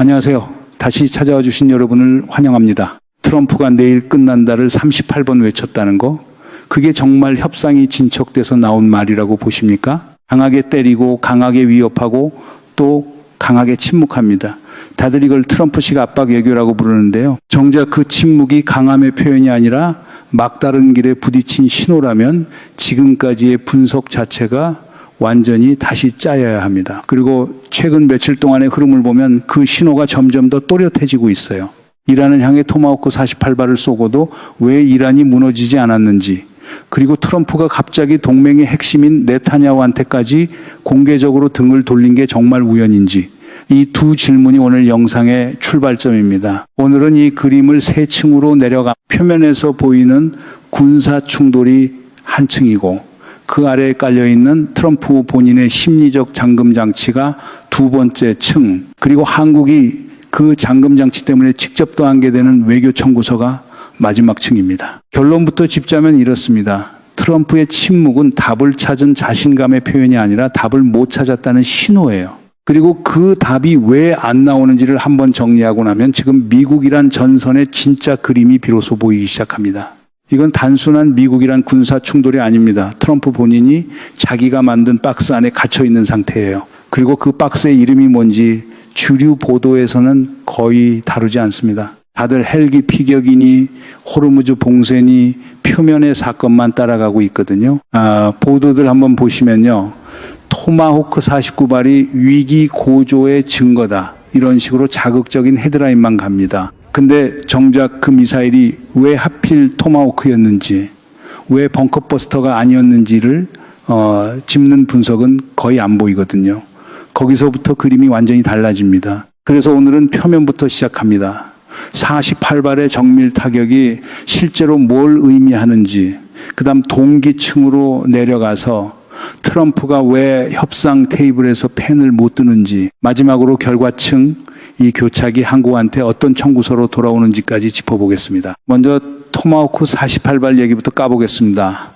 안녕하세요. 다시 찾아와 주신 여러분을 환영합니다. 트럼프가 내일 끝난다를 38번 외쳤다는 거, 그게 정말 협상이 진척돼서 나온 말이라고 보십니까? 강하게 때리고 강하게 위협하고 또 강하게 침묵합니다. 다들 이걸 트럼프식 압박 외교라고 부르는데요. 정작 그 침묵이 강함의 표현이 아니라 막다른 길에 부딪힌 신호라면 지금까지의 분석 자체가 완전히 다시 짜여야 합니다. 그리고 최근 며칠 동안의 흐름을 보면 그 신호가 점점 더 또렷해지고 있어요. 이란을 향해 토마호크 48발을 쏘고도 왜 이란이 무너지지 않았는지, 그리고 트럼프가 갑자기 동맹의 핵심인 네타냐후한테까지 공개적으로 등을 돌린 게 정말 우연인지, 이 두 질문이 오늘 영상의 출발점입니다. 오늘은 이 그림을 세 층으로 내려가 표면에서 보이는 군사 충돌이 한 층이고 그 아래에 깔려있는 트럼프 본인의 심리적 잠금 장치가 두 번째 층, 그리고 한국이 그 잠금 장치 때문에 직접 더하게 되는 외교 청구서가 마지막 층입니다. 결론부터 짚자면 이렇습니다. 트럼프의 침묵은 답을 찾은 자신감의 표현이 아니라 답을 못 찾았다는 신호예요. 그리고 그 답이 왜 안 나오는지를 한번 정리하고 나면 지금 미국이란 전선의 진짜 그림이 비로소 보이기 시작합니다. 이건 단순한 미국이란 군사 충돌이 아닙니다. 트럼프 본인이 자기가 만든 박스 안에 갇혀 있는 상태예요. 그리고 그 박스의 이름이 뭔지 주류 보도에서는 거의 다루지 않습니다. 다들 헬기 피격이니 호르무즈 봉쇄니 표면의 사건만 따라가고 있거든요. 보도들 한번 보시면요. 토마호크 49발이 위기 고조의 증거다, 이런 식으로 자극적인 헤드라인만 갑니다. 근데 정작 그 미사일이 왜 하필 토마호크였는지, 왜 벙커버스터가 아니었는지를 짚는 분석은 거의 안 보이거든요. 거기서부터 그림이 완전히 달라집니다. 그래서 오늘은 표면부터 시작합니다. 48발의 정밀 타격이 실제로 뭘 의미하는지, 그 다음 동기층으로 내려가서 트럼프가 왜 협상 테이블에서 펜을 못 드는지, 마지막으로 결과층, 이 교착이 한국한테 어떤 청구서로 돌아오는지까지 짚어보겠습니다. 먼저 토마호크 48발 얘기부터 까보겠습니다.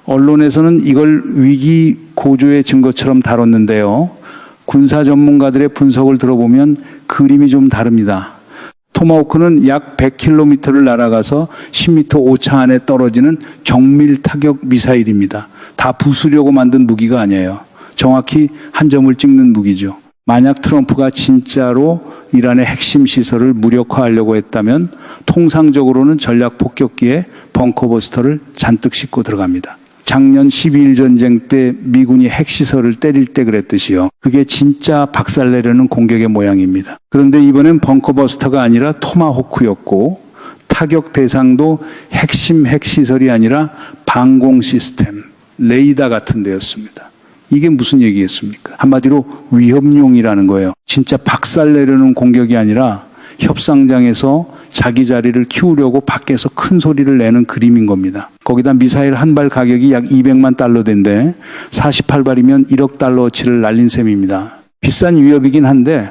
언론에서는 이걸 위기 고조의 증거처럼 다뤘는데요. 군사 전문가들의 분석을 들어보면 그림이 좀 다릅니다. 토마호크는 약 100km를 날아가서 10m 오차 안에 떨어지는 정밀 타격 미사일입니다. 다 부수려고 만든 무기가 아니에요. 정확히 한 점을 찍는 무기죠. 만약 트럼프가 진짜로 이란의 핵심 시설을 무력화하려고 했다면 통상적으로는 전략 폭격기에 벙커버스터를 잔뜩 싣고 들어갑니다. 작년 12.1 전쟁 때 미군이 핵시설을 때릴 때 그랬듯이요. 그게 진짜 박살내려는 공격의 모양입니다. 그런데 이번엔 벙커버스터가 아니라 토마호크였고, 타격 대상도 핵심 핵시설이 아니라 방공 시스템, 레이더 같은 데였습니다. 이게 무슨 얘기겠습니까? 한마디로 위협용이라는 거예요. 진짜 박살내려는 공격이 아니라 협상장에서 자기 자리를 키우려고 밖에서 큰 소리를 내는 그림인 겁니다. 거기다 미사일 한 발 가격이 약 200만 달러대인데 48발이면 1억 달러어치를 날린 셈입니다. 비싼 위협이긴 한데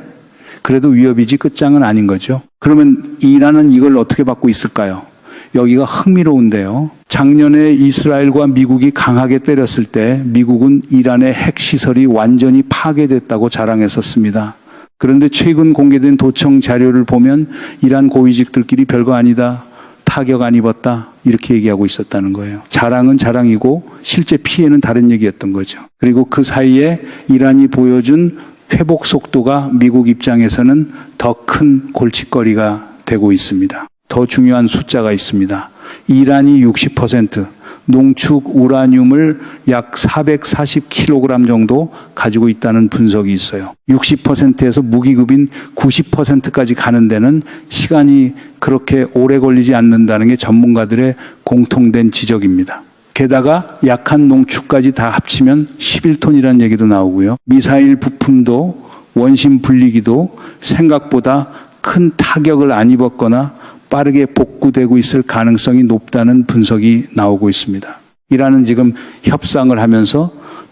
그래도 위협이지 끝장은 아닌 거죠. 그러면 이란은 이걸 어떻게 받고 있을까요? 여기가 흥미로운데요. 작년에 이스라엘과 미국이 강하게 때렸을 때 미국은 이란의 핵시설이 완전히 파괴됐다고 자랑했었습니다. 그런데 최근 공개된 도청 자료를 보면 이란 고위직들끼리 별거 아니다, 타격 안 입었다, 이렇게 얘기하고 있었다는 거예요. 자랑은 자랑이고 실제 피해는 다른 얘기였던 거죠. 그리고 그 사이에 이란이 보여준 회복 속도가 미국 입장에서는 더 큰 골칫거리가 되고 있습니다. 더 중요한 숫자가 있습니다. 이란이 60%, 농축 우라늄을 약 440kg 정도 가지고 있다는 분석이 있어요. 60%에서 무기급인 90%까지 가는 데는 시간이 그렇게 오래 걸리지 않는다는 게 전문가들의 공통된 지적입니다. 게다가 약한 농축까지 다 합치면 11톤이라는 얘기도 나오고요. 미사일 부품도 원심 분리기도 생각보다 큰 타격을 안 입었거나 빠르게 복구되고 있을 가능성이 높다는 분석이 나오고 있습니다. 이란은 지금 협상을 하면서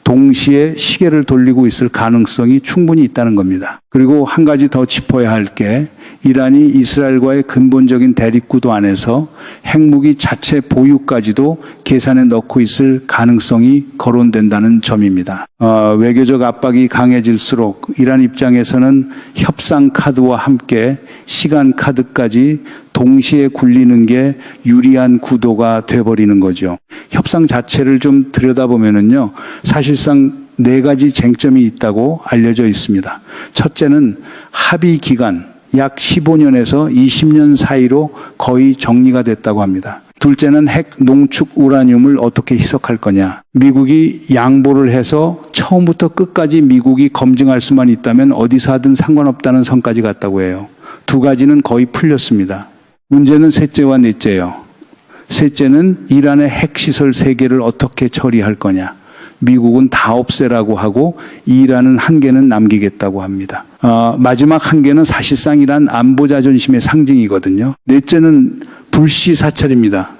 동시에 시계를 돌리고 있을 가능성이 충분히 있다는 겁니다. 그리고 한 가지 더 짚어야 할 게 이란이 이스라엘과의 근본적인 대립구도 안에서 핵무기 자체 보유까지도 계산에 넣고 있을 가능성이 거론된다는 점입니다. 외교적 압박이 강해질수록 이란 입장에서는 협상 카드와 함께 시간 카드까지 동시에 굴리는 게 유리한 구도가 돼버리는 거죠. 협상 자체를 좀 들여다보면은요, 사실상 4가지 쟁점이 있다고 알려져 있습니다. 첫째는 합의 기간, 약 15년에서 20년 사이로 거의 정리가 됐다고 합니다. 둘째는 핵 농축 우라늄을 어떻게 희석할 거냐. 미국이 양보를 해서 처음부터 끝까지 미국이 검증할 수만 있다면 어디서 하든 상관없다는 선까지 갔다고 해요. 2가지는 거의 풀렸습니다. 문제는 셋째와 넷째예요. 셋째는 이란의 핵시설 3개를 어떻게 처리할 거냐. 미국은 다 없애라고 하고 이란은 1개는 남기겠다고 합니다. 마지막 1개는 사실상 이란 안보 자존심의 상징이거든요. 넷째는 불시 사찰입니다.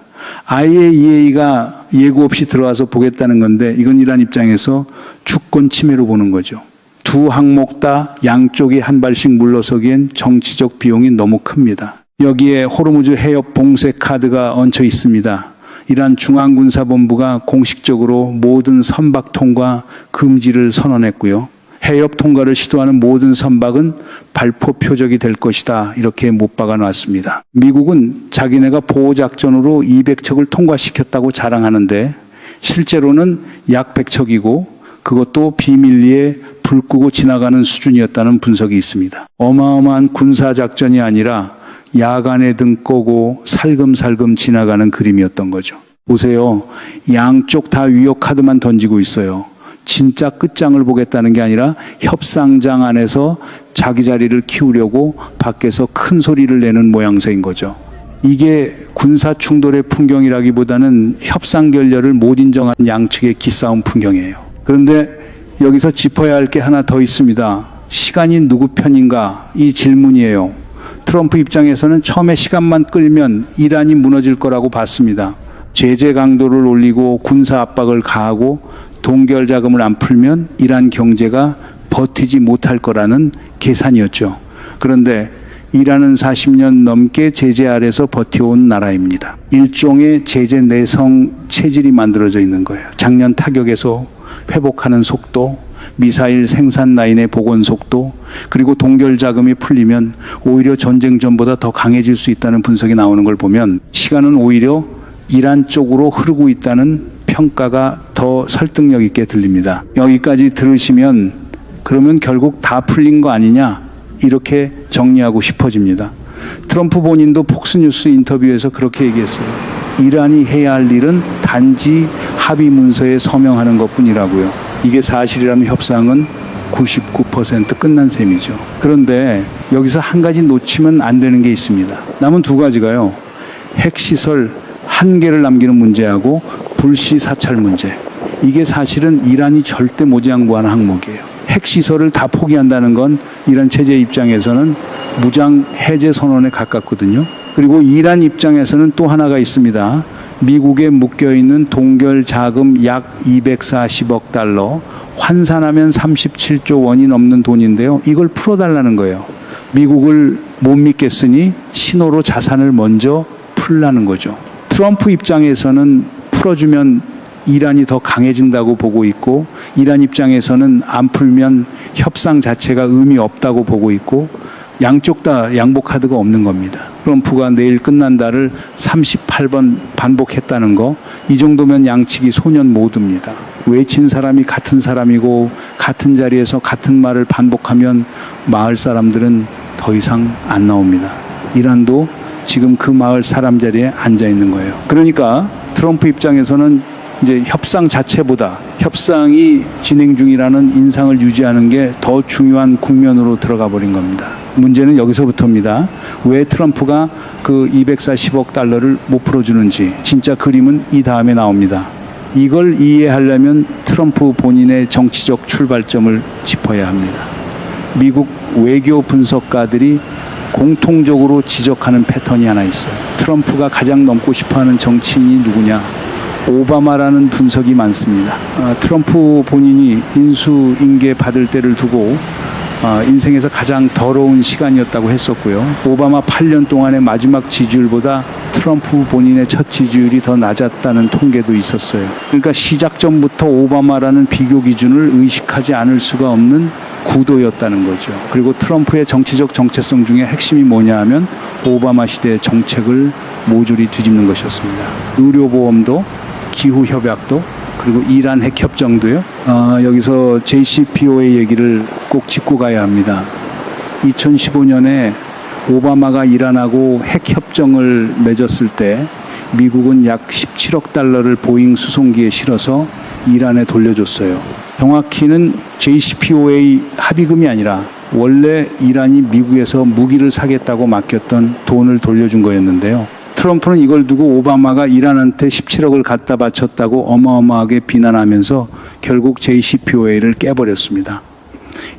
IAEA가 예고 없이 들어와서 보겠다는 건데 이건 이란 입장에서 주권 침해로 보는 거죠. 2 항목 다 양쪽이 한 발씩 물러서기엔 정치적 비용이 너무 큽니다. 여기에 호르무즈 해협 봉쇄 카드가 얹혀 있습니다. 이란 중앙군사본부가 공식적으로 모든 선박 통과 금지를 선언했고요. 해협 통과를 시도하는 모든 선박은 발포 표적이 될 것이다. 이렇게 못 박아놨습니다. 미국은 자기네가 보호작전으로 200척을 통과시켰다고 자랑하는데 실제로는 약 100척이고 그것도 비밀리에 불 끄고 지나가는 수준이었다는 분석이 있습니다. 어마어마한 군사작전이 아니라 야간에 등 꺼고 살금살금 지나가는 그림이었던 거죠. 보세요. 양쪽 다 위협 카드만 던지고 있어요. 진짜 끝장을 보겠다는 게 아니라 협상장 안에서 자기 자리를 키우려고 밖에서 큰 소리를 내는 모양새인 거죠. 이게 군사 충돌의 풍경이라기보다는 협상 결렬을 못 인정한 양측의 기싸움 풍경이에요. 그런데 여기서 짚어야 할 게 하나 더 있습니다. 시간이 누구 편인가? 이 질문이에요. 트럼프 입장에서는 처음에 시간만 끌면 이란이 무너질 거라고 봤습니다. 제재 강도를 올리고 군사 압박을 가하고 동결 자금을 안 풀면 이란 경제가 버티지 못할 거라는 계산이었죠. 그런데 이란은 40년 넘게 제재 아래서 버텨온 나라입니다. 일종의 제재 내성 체질이 만들어져 있는 거예요. 작년 타격에서 회복하는 속도, 미사일 생산 라인의 복원 속도, 그리고 동결 자금이 풀리면 오히려 전쟁 전보다 더 강해질 수 있다는 분석이 나오는 걸 보면 시간은 오히려 이란 쪽으로 흐르고 있다는 평가가 더 설득력 있게 들립니다. 여기까지 들으시면 그러면 결국 다 풀린 거 아니냐 이렇게 정리하고 싶어집니다. 트럼프 본인도 폭스뉴스 인터뷰에서 그렇게 얘기했어요. 이란이 해야 할 일은 단지 합의 문서에 서명하는 것뿐이라고요. 이게 사실이라면 협상은 99% 끝난 셈이죠. 그런데 여기서 한 가지 놓치면 안 되는 게 있습니다. 남은 2가지가요. 핵시설 1개를 남기는 문제하고 불시 사찰 문제. 이게 사실은 이란이 절대 모지양보하는 항목이에요. 핵시설을 다 포기한다는 건 이란 체제 입장에서는 무장 해제 선언에 가깝거든요. 그리고 이란 입장에서는 또 하나가 있습니다. 미국에 묶여있는 동결 자금 약 240억 달러, 환산하면 37조 원이 넘는 돈인데요. 이걸 풀어달라는 거예요. 미국을 못 믿겠으니 신호로 자산을 먼저 풀라는 거죠. 트럼프 입장에서는 풀어주면 이란이 더 강해진다고 보고 있고, 이란 입장에서는 안 풀면 협상 자체가 의미 없다고 보고 있고, 양쪽 다 양보 카드가 없는 겁니다. 트럼프가 내일 끝난다를 38번 반복했다는 거, 이 정도면 양측이 소년 모두입니다. 외친 사람이 같은 사람이고 같은 자리에서 같은 말을 반복하면 마을 사람들은 더 이상 안 나옵니다. 이란도 지금 그 마을 사람 자리에 앉아 있는 거예요. 그러니까 트럼프 입장에서는 이제 협상 자체보다 협상이 진행 중이라는 인상을 유지하는 게 더 중요한 국면으로 들어가 버린 겁니다. 문제는 여기서부터입니다. 왜 트럼프가 그 240억 달러를 못 풀어주는지 진짜 그림은 이 다음에 나옵니다. 이걸 이해하려면 트럼프 본인의 정치적 출발점을 짚어야 합니다. 미국 외교 분석가들이 공통적으로 지적하는 패턴이 하나 있어요. 트럼프가 가장 넘고 싶어하는 정치인이 누구냐? 오바마라는 분석이 많습니다. 트럼프 본인이 인수인계 받을 때를 두고 인생에서 가장 더러운 시간이었다고 했었고요. 오바마 8년 동안의 마지막 지지율보다 트럼프 본인의 첫 지지율이 더 낮았다는 통계도 있었어요. 그러니까 시작 전부터 오바마라는 비교 기준을 의식하지 않을 수가 없는 구도였다는 거죠. 그리고 트럼프의 정치적 정체성 중에 핵심이 뭐냐 하면 오바마 시대의 정책을 모조리 뒤집는 것이었습니다. 의료보험도, 기후협약도, 그리고 이란 핵협정도요. 여기서 JCPOA 얘기를 꼭 짚고 가야 합니다. 2015년에 오바마가 이란하고 핵협정을 맺었을 때 미국은 약 17억 달러를 보잉 수송기에 실어서 이란에 돌려줬어요. 정확히는 JCPOA 합의금이 아니라 원래 이란이 미국에서 무기를 사겠다고 맡겼던 돈을 돌려준 거였는데요. 트럼프는 이걸 두고 오바마가 이란한테 17억을 갖다 바쳤다고 어마어마하게 비난하면서 결국 JCPOA를 깨버렸습니다.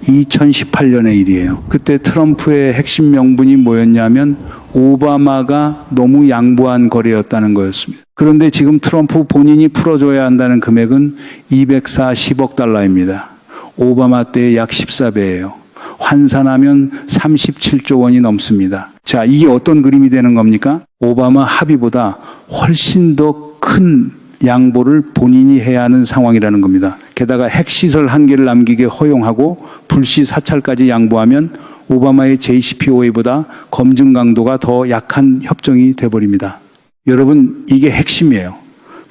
2018년의 일이에요. 그때 트럼프의 핵심 명분이 뭐였냐면 오바마가 너무 양보한 거래였다는 거였습니다. 그런데 지금 트럼프 본인이 풀어줘야 한다는 금액은 240억 달러입니다. 오바마 때의 약 14배예요. 환산하면 37조 원이 넘습니다. 자, 이게 어떤 그림이 되는 겁니까? 오바마 합의보다 훨씬 더 큰 양보를 본인이 해야 하는 상황이라는 겁니다. 게다가 핵시설 한 개를 남기게 허용하고 불시 사찰까지 양보하면 오바마의 JCPOA보다 검증 강도가 더 약한 협정이 돼버립니다. 여러분, 이게 핵심이에요.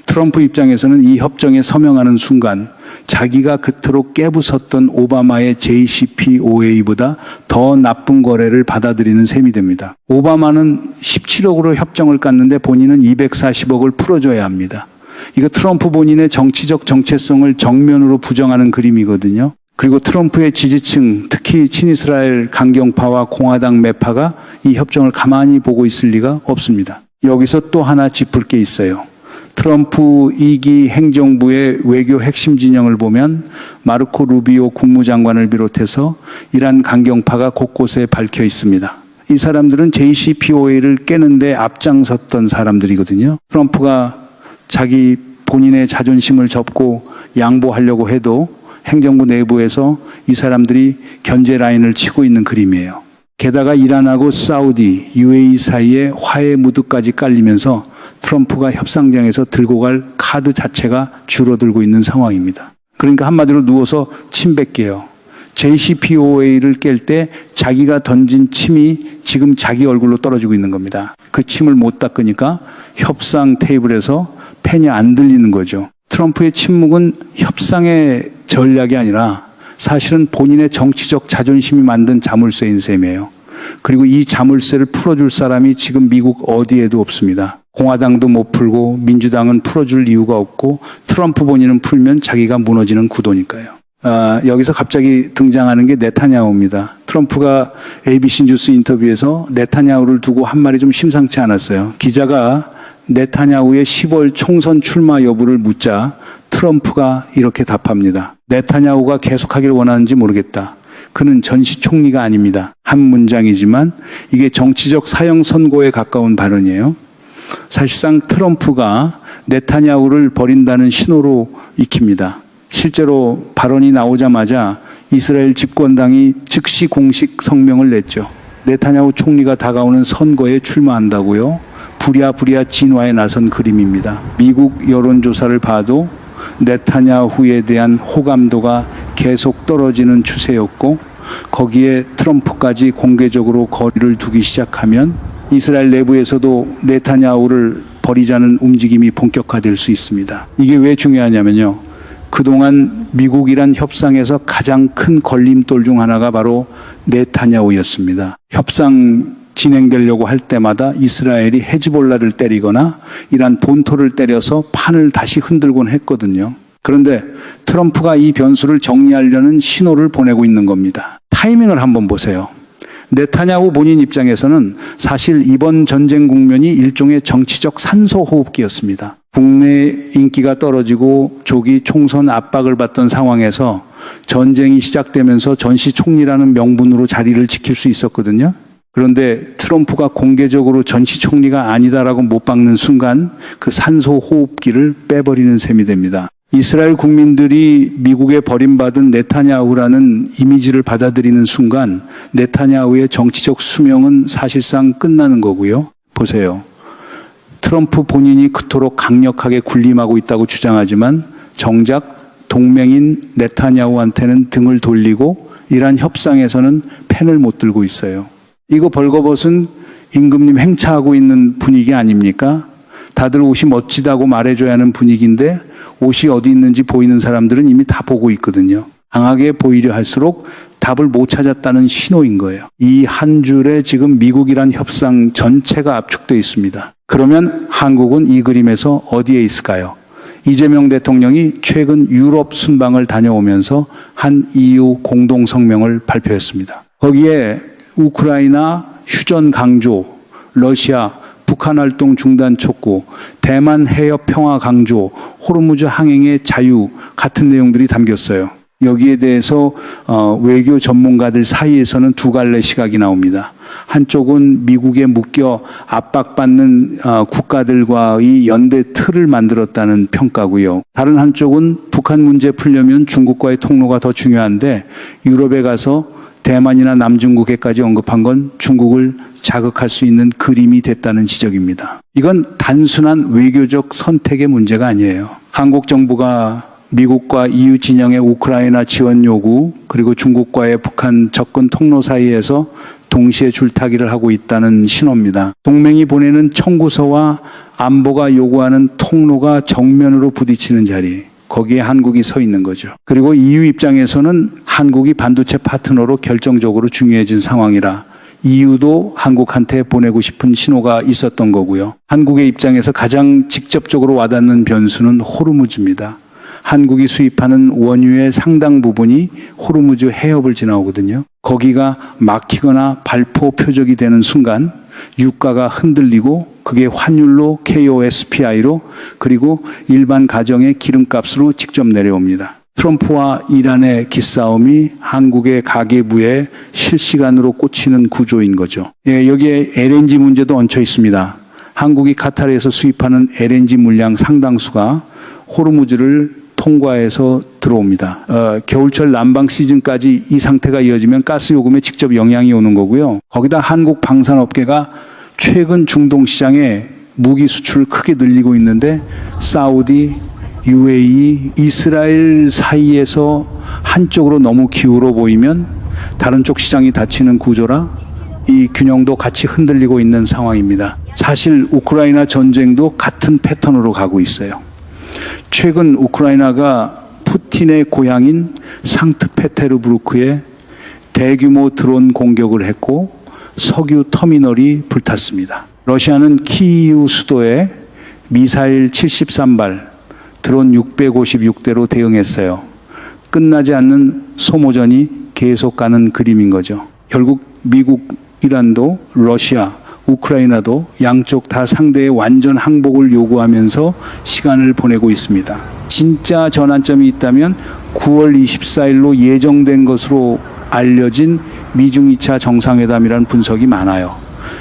트럼프 입장에서는 이 협정에 서명하는 순간 자기가 그토록 깨부쉈던 오바마의 JCPOA보다 더 나쁜 거래를 받아들이는 셈이 됩니다. 오바마는 17억으로 협정을 깠는데 본인은 240억을 풀어줘야 합니다. 이거 트럼프 본인의 정치적 정체성을 정면으로 부정하는 그림이거든요. 그리고 트럼프의 지지층, 특히 친이스라엘 강경파와 공화당 매파가 이 협정을 가만히 보고 있을 리가 없습니다. 여기서 또 하나 짚을 게 있어요. 트럼프 2기 행정부의 외교 핵심 진영을 보면 마르코 루비오 국무장관을 비롯해서 이란 강경파가 곳곳에 밝혀 있습니다. 이 사람들은 JCPOA를 깨는데 앞장섰던 사람들이거든요. 트럼프가 자기 본인의 자존심을 접고 양보하려고 해도 행정부 내부에서 이 사람들이 견제 라인을 치고 있는 그림이에요. 게다가 이란하고 사우디, UAE 사이에 화해 무드까지 깔리면서 트럼프가 협상장에서 들고 갈 카드 자체가 줄어들고 있는 상황입니다. 그러니까 한마디로 누워서 침 뱉게요. JCPOA를 깰 때 자기가 던진 침이 지금 자기 얼굴로 떨어지고 있는 겁니다. 그 침을 못 닦으니까 협상 테이블에서 펜이 안 들리는 거죠. 트럼프의 침묵은 협상의 전략이 아니라 사실은 본인의 정치적 자존심이 만든 자물쇠인 셈이에요. 그리고 이 자물쇠를 풀어줄 사람이 지금 미국 어디에도 없습니다. 공화당도 못 풀고 민주당은 풀어줄 이유가 없고 트럼프 본인은 풀면 자기가 무너지는 구도니까요. 여기서 갑자기 등장하는 게 네타냐후입니다. 트럼프가 ABC 뉴스 인터뷰에서 네타냐후를 두고 한 말이 좀 심상치 않았어요. 기자가 네타냐후의 10월 총선 출마 여부를 묻자 트럼프가 이렇게 답합니다. 네타냐후가 계속하길 원하는지 모르겠다. 그는 전시 총리가 아닙니다. 한 문장이지만 이게 정치적 사형 선고에 가까운 발언이에요. 사실상 트럼프가 네타냐후를 버린다는 신호로 익힙니다. 실제로 발언이 나오자마자 이스라엘 집권당이 즉시 공식 성명을 냈죠. 네타냐후 총리가 다가오는 선거에 출마한다고요. 부랴부랴 진화에 나선 그림입니다. 미국 여론조사를 봐도 네타냐후에 대한 호감도가 계속 떨어지는 추세였고 거기에 트럼프까지 공개적으로 거리를 두기 시작하면 이스라엘 내부에서도 네타냐후를 버리자는 움직임이 본격화될 수 있습니다. 이게 왜 중요하냐면요. 그동안 미국-이란 협상에서 가장 큰 걸림돌 중 하나가 바로 네타냐후였습니다. 협상 진행되려고 할 때마다 이스라엘이 헤즈볼라를 때리거나 이란 본토를 때려서 판을 다시 흔들곤 했거든요. 그런데 트럼프가 이 변수를 정리하려는 신호를 보내고 있는 겁니다. 타이밍을 한번 보세요. 네타냐후 본인 입장에서는 사실 이번 전쟁 국면이 일종의 정치적 산소호흡기였습니다. 국내 인기가 떨어지고 조기 총선 압박을 받던 상황에서 전쟁이 시작되면서 전시 총리라는 명분으로 자리를 지킬 수 있었거든요. 그런데 트럼프가 공개적으로 전시총리가 아니다라고 못 박는 순간 그 산소 호흡기를 빼버리는 셈이 됩니다. 이스라엘 국민들이 미국에 버림받은 네타냐후라는 이미지를 받아들이는 순간 네타냐후의 정치적 수명은 사실상 끝나는 거고요. 보세요. 트럼프 본인이 그토록 강력하게 군림하고 있다고 주장하지만 정작 동맹인 네타냐후한테는 등을 돌리고 이란 협상에서는 펜을 못 들고 있어요. 이거 벌거벗은 임금님 행차하고 있는 분위기 아닙니까? 다들 옷이 멋지다고 말해줘야 하는 분위기인데 옷이 어디 있는지 보이는 사람들은 이미 다 보고 있거든요. 강하게 보이려 할수록 답을 못 찾았다는 신호인 거예요. 이 한 줄에 지금 미국이란 협상 전체가 압축되어 있습니다. 그러면 한국은 이 그림에서 어디에 있을까요? 이재명 대통령이 최근 유럽 순방을 다녀오면서 한 EU 공동성명을 발표했습니다. 거기에 우크라이나 휴전 강조, 러시아 북한 활동 중단 촉구, 대만 해협 평화 강조, 호르무즈 항행의 자유 같은 내용들이 담겼어요. 여기에 대해서 외교 전문가들 사이에서는 두 갈래 시각이 나옵니다. 한쪽은 미국에 묶여 압박받는 국가들과의 연대 틀을 만들었다는 평가고요. 다른 한쪽은 북한 문제 풀려면 중국과의 통로가 더 중요한데 유럽에 가서 대만이나 남중국해까지 언급한 건 중국을 자극할 수 있는 그림이 됐다는 지적입니다. 이건 단순한 외교적 선택의 문제가 아니에요. 한국 정부가 미국과 EU 진영의 우크라이나 지원 요구 그리고 중국과의 북한 접근 통로 사이에서 동시에 줄타기를 하고 있다는 신호입니다. 동맹이 보내는 청구서와 안보가 요구하는 통로가 정면으로 부딪히는 자리, 거기에 한국이 서 있는 거죠. 그리고 EU 입장에서는 한국이 반도체 파트너로 결정적으로 중요해진 상황이라 EU도 한국한테 보내고 싶은 신호가 있었던 거고요. 한국의 입장에서 가장 직접적으로 와닿는 변수는 호르무즈입니다. 한국이 수입하는 원유의 상당 부분이 호르무즈 해협을 지나오거든요. 거기가 막히거나 발포 표적이 되는 순간 유가가 흔들리고 그게 환율로 KOSPI로 그리고 일반 가정의 기름값으로 직접 내려옵니다. 트럼프와 이란의 기싸움이 한국의 가계부에 실시간으로 꽂히는 구조인 거죠. 예, 여기에 LNG 문제도 얹혀 있습니다. 한국이 카타르에서 수입하는 LNG 물량 상당수가 호르무즈를 통과해서 들어옵니다. 겨울철 난방 시즌까지 이 상태가 이어지면 가스 요금에 직접 영향이 오는 거고요. 거기다 한국 방산업계가 최근 중동 시장에 무기 수출을 크게 늘리고 있는데 사우디, UAE, 이스라엘 사이에서 한쪽으로 너무 기울어 보이면 다른 쪽 시장이 닫히는 구조라 이 균형도 같이 흔들리고 있는 상황입니다. 사실 우크라이나 전쟁도 같은 패턴으로 가고 있어요. 최근 우크라이나가 푸틴의 고향인 상트페테르부르크에 대규모 드론 공격을 했고 석유 터미널이 불탔습니다. 러시아는 키이우 수도에 미사일 73발, 드론 656대로 대응했어요. 끝나지 않는 소모전이 계속 가는 그림인 거죠. 결국 미국, 이란도 러시아, 우크라이나도 양쪽 다 상대의 완전 항복을 요구하면서 시간을 보내고 있습니다. 진짜 전환점이 있다면 9월 24일로 예정된 것으로 알려진 미중 2차 정상회담이라는 분석이 많아요.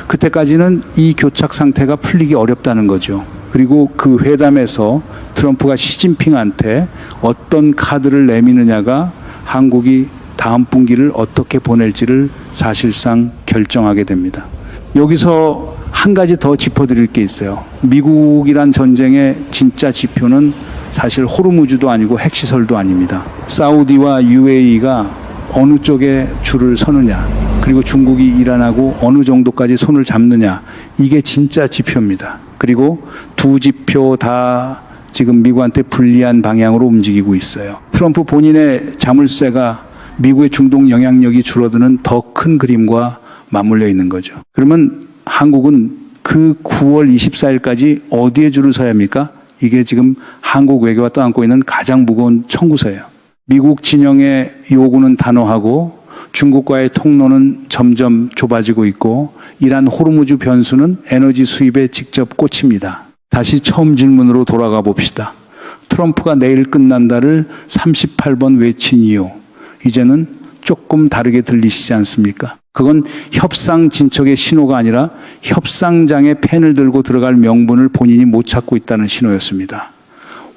그때까지는 이 교착 상태가 풀리기 어렵다는 거죠. 그리고 그 회담에서 트럼프가 시진핑한테 어떤 카드를 내미느냐가 한국이 다음 분기를 어떻게 보낼지를 사실상 결정하게 됩니다. 여기서 한 가지 더 짚어드릴 게 있어요. 미국이란 전쟁의 진짜 지표는 사실 호르무즈도 아니고 핵시설도 아닙니다. 사우디와 UAE가 어느 쪽에 줄을 서느냐, 그리고 중국이 이란하고 어느 정도까지 손을 잡느냐, 이게 진짜 지표입니다. 그리고 두 지표 다 지금 미국한테 불리한 방향으로 움직이고 있어요. 트럼프 본인의 자물쇠가 미국의 중동 영향력이 줄어드는 더 큰 그림과 맞물려 있는 거죠. 그러면 한국은 그 9월 24일까지 어디에 줄을 서야 합니까? 이게 지금 한국 외교가 떠안고 있는 가장 무거운 청구서예요. 미국 진영의 요구는 단호하고 중국과의 통로는 점점 좁아지고 있고 이란 호르무즈 변수는 에너지 수입에 직접 꽂힙니다. 다시 처음 질문으로 돌아가 봅시다. 트럼프가 내일 끝난다를 38번 외친 이유, 이제는 조금 다르게 들리시지 않습니까? 그건 협상 진척의 신호가 아니라 협상장에 펜을 들고 들어갈 명분을 본인이 못 찾고 있다는 신호였습니다.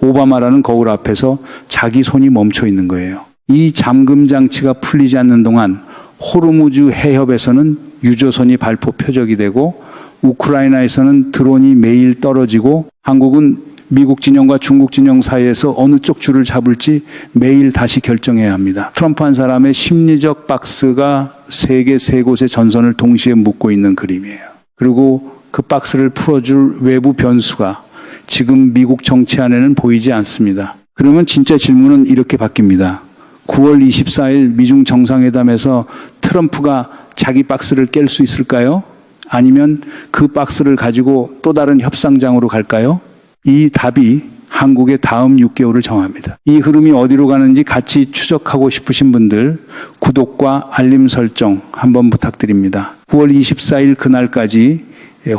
오바마라는 거울 앞에서 자기 손이 멈춰 있는 거예요. 이 잠금 장치가 풀리지 않는 동안 호르무즈 해협에서는 유조선이 발포 표적이 되고 우크라이나에서는 드론이 매일 떨어지고 한국은 미국 진영과 중국 진영 사이에서 어느 쪽 줄을 잡을지 매일 다시 결정해야 합니다. 트럼프 한 사람의 심리적 박스가 세계 세 곳의 전선을 동시에 묶고 있는 그림이에요. 그리고 그 박스를 풀어줄 외부 변수가 지금 미국 정치 안에는 보이지 않습니다. 그러면 진짜 질문은 이렇게 바뀝니다. 9월 24일 미중 정상회담에서 트럼프가 자기 박스를 깰 수 있을까요? 아니면 그 박스를 가지고 또 다른 협상장으로 갈까요? 이 답이 한국의 다음 6개월을 정합니다. 이 흐름이 어디로 가는지 같이 추적하고 싶으신 분들 구독과 알림 설정 한번 부탁드립니다. 9월 24일 그날까지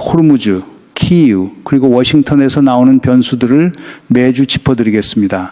호르무즈, 키이우 그리고 워싱턴에서 나오는 변수들을 매주 짚어드리겠습니다.